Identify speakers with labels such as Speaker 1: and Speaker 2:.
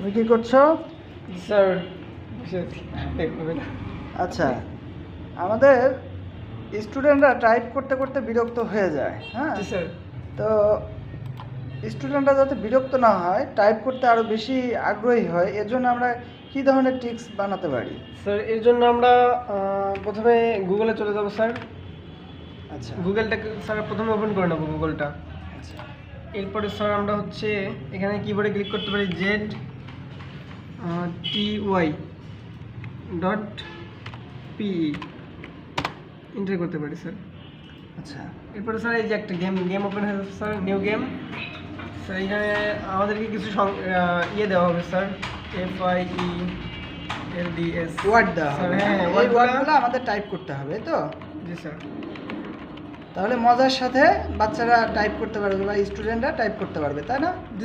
Speaker 1: তুমি কি করছো?
Speaker 2: স্যার
Speaker 1: আচ্ছা, আমাদের স্টুডেন্টরা টাইপ করতে করতে বিরক্ত হয়ে যায়। হ্যাঁ,
Speaker 2: জি স্যার।
Speaker 1: তো স্টুডেন্টরা যাতে বিরক্ত না হয়, টাইপ করতে আরও বেশি আগ্রহী হয়, এর জন্য আমরা কী ধরনের ট্রিক্স বানাতে পারি?
Speaker 2: স্যার এর জন্য আমরা প্রথমে গুগলে চলে যাব স্যার।
Speaker 1: আচ্ছা
Speaker 2: গুগলটাকে স্যার প্রথমে ওপেন করে নেবো গুগলটা।
Speaker 1: আচ্ছা
Speaker 2: এরপরে স্যার আমরা হচ্ছে এখানে কিবোর্ডে ক্লিক করতে পারি ZTY.PE এন্টার করতে পারি স্যার।
Speaker 1: আচ্ছা
Speaker 2: এরপরে স্যার এই যে একটা গেম ওপেন হয়ে যাচ্ছে স্যার, নিউ গেম। স্যার এখানে আমাদেরকে কিছু ইয়ে দেওয়া হবে স্যার, FIELDS
Speaker 1: ওয়ার্ড দেওয়া
Speaker 2: স্যার।
Speaker 1: হবে।
Speaker 2: হ্যাঁ,
Speaker 1: এই ওয়ার্ডগুলো আমাদের টাইপ করতে হবে, তো
Speaker 2: জি স্যার।
Speaker 1: তাহলে মজার সাথে বাচ্চারা টাইপ করতে পারবে বা স্টুডেন্টরা টাইপ করতে পারবে, তাই না?